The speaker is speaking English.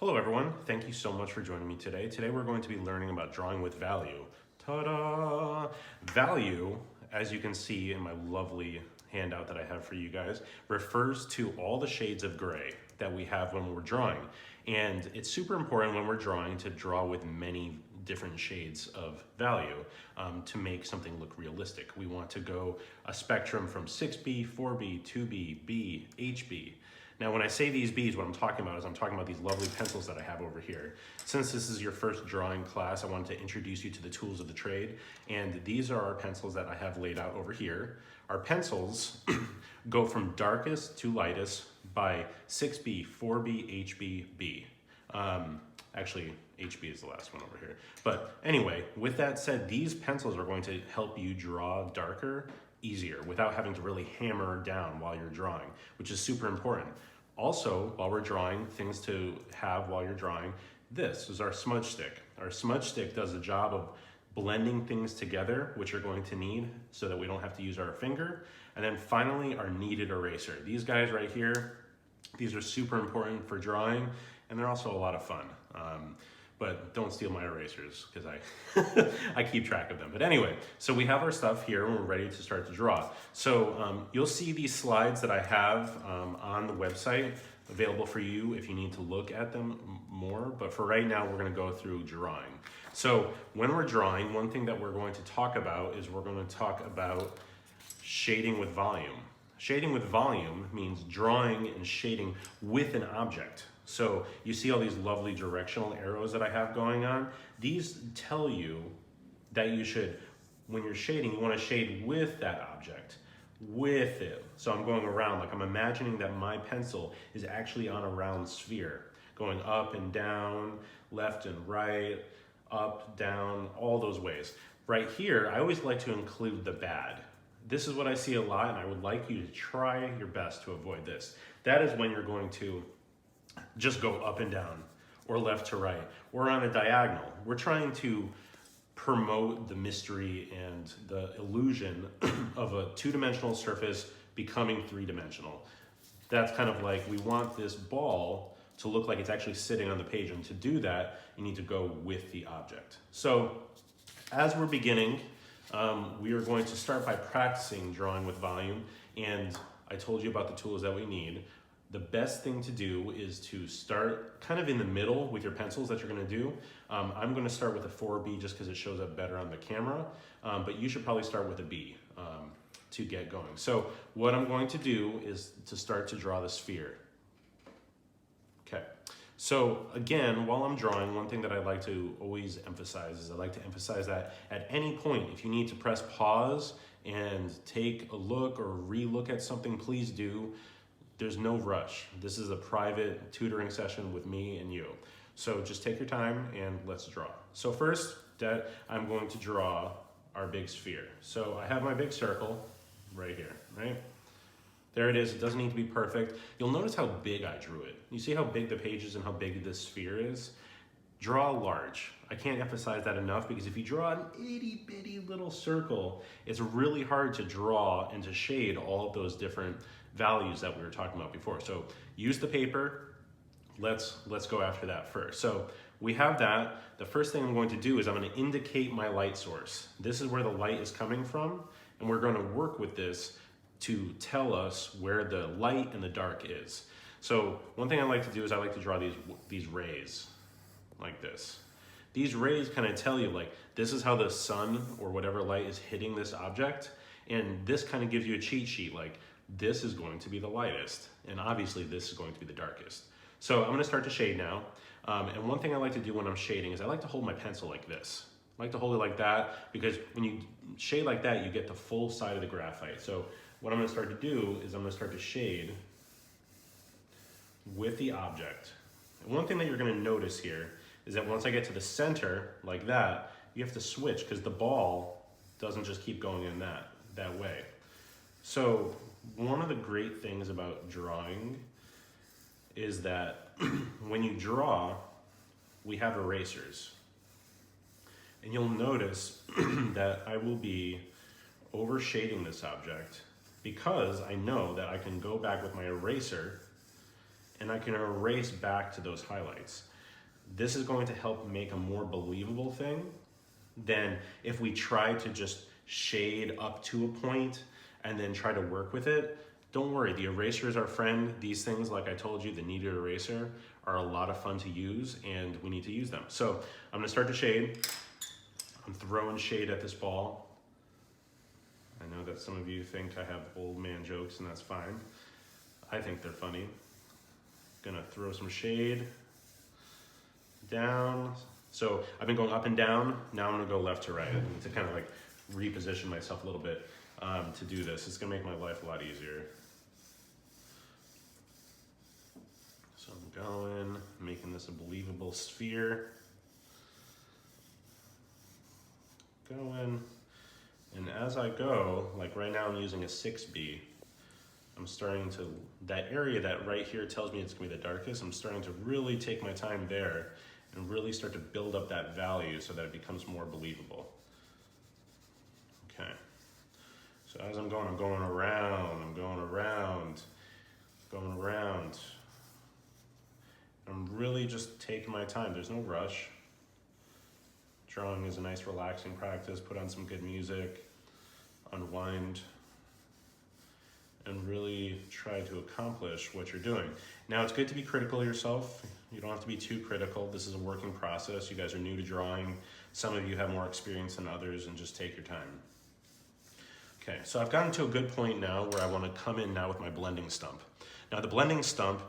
Hello everyone, thank you so much for joining me today. Today we're going to be learning about drawing with value. Ta-da! Value, as you can see in my lovely handout that I have for you guys, refers to all the shades of gray that we have when we're drawing. And it's super important when we're drawing to draw with many different shades of value to make something look realistic. We want to go a spectrum from 6B, 4B, 2B, B, HB. Now, when I say these Bs, what I'm talking about is I'm talking about these lovely pencils that I have over here. Since this is your first drawing class, I wanted to introduce you to the tools of the trade. And these are our pencils that I have laid out over here. Our pencils go from darkest to lightest by 6B, 4B, HB, B. Actually, HB is the last one over here. But anyway, with that said, these pencils are going to help you draw darker easier without having to really hammer down while you're drawing, which is super important. Also, while we're drawing, things to have while you're drawing, this is our smudge stick. Our smudge stick does the job of blending things together, which you're going to need so that we don't have to use our finger. And then finally, our kneaded eraser. These guys right here, these are super important for drawing, and they're also a lot of fun. But don't steal my erasers because I keep track of them. But anyway, so we have our stuff here and we're ready to start to draw. So you'll see these slides that I have on the website available for you if you need to look at them more. But for right now, we're going to go through drawing. So when we're drawing, one thing that we're going to talk about is we're going to talk about shading with volume. Shading with volume means drawing and shading with an object. So you see all these lovely directional arrows that I have going on. These tell you that you should, when you're shading, you want to shade with that object, with it. So I'm going around, like I'm imagining that my pencil is actually on a round sphere, going up and down, left and right, up, down, all those ways. Right here, I always like to include the bad. This is what I see a lot, and I would like you to try your best to avoid this. That is when you're going to just go up and down, or left to right, or on a diagonal. We're trying to promote the mystery and the illusion of a two-dimensional surface becoming three-dimensional. That's kind of like we want this ball to look like it's actually sitting on the page, and to do that, you need to go with the object. So as we're beginning, we are going to start by practicing drawing with volume, and I told you about the tools that we need. The best thing to do is to start kind of in the middle with your pencils that you're going to do. I'm going to start with a 4B just because it shows up better on the camera, but you should probably start with a B to get going. So what I'm going to do is to start to draw the sphere. Okay, so again, while I'm drawing, one thing that I like to always emphasize is I like to emphasize that at any point, if you need to press pause and take a look or re-look at something, please do. There's no rush. This is a private tutoring session with me and you. So just take your time and let's draw. So first, that I'm going to draw our big sphere. So I have my big circle right here, right? There it is. It doesn't need to be perfect. You'll notice how big I drew it. You see how big the page is and how big this sphere is? Draw large. I can't emphasize that enough because if you draw an itty bitty little circle, it's really hard to draw and to shade all of those different values that we were talking about before. So use the paper. Let's go after that first. So we have that. The first thing I'm going to do is I'm going to indicate my light source. This is where the light is coming from, and we're going to work with this to tell us where the light and the dark is. So one thing I like to do is I like to draw these rays like this. These rays kind of tell you like this is how the sun or whatever light is hitting this object, and this kind of gives you a cheat sheet like this is going to be the lightest, and obviously this is going to be the darkest. So I'm going to start to shade now, and one thing I like to do when I'm shading is I like to hold my pencil like this. I like to hold it like that because when you shade like that, you get the full side of the graphite. So what I'm going to start to do is I'm going to start to shade with the object. And one thing that you're going to notice here is that once I get to the center like that, you have to switch because the ball doesn't just keep going in that way. So one of the great things about drawing is that when you draw, we have erasers. And you'll notice that I will be overshading this object because I know that I can go back with my eraser and I can erase back to those highlights. This is going to help make a more believable thing than if we try to just shade up to a point and then try to work with it. Don't worry, the eraser is our friend. These things, like I told you, the kneaded eraser, are a lot of fun to use, and we need to use them. So I'm gonna start to shade. I'm throwing shade at this ball. I know that some of you think I have old man jokes, and that's fine. I think they're funny. Gonna throw some shade down. So I've been going up and down. Now I'm gonna go left to right to kind of like reposition myself a little bit to do this. It's gonna make my life a lot easier. So I'm going, making this a believable sphere. Going, and as I go, like right now I'm using a 6B. I'm starting to, that area that right here tells me it's gonna be the darkest, I'm starting to really take my time there and really start to build up that value so that it becomes more believable. Okay. So as I'm going around, going around. I'm really just taking my time. There's no rush. Drawing is a nice relaxing practice. Put on some good music, unwind, and really try to accomplish what you're doing. Now, it's good to be critical of yourself. You don't have to be too critical. This is a working process. You guys are new to drawing. Some of you have more experience than others, and just take your time. Okay, so I've gotten to a good point now where I want to come in now with my blending stump. Now, the blending stump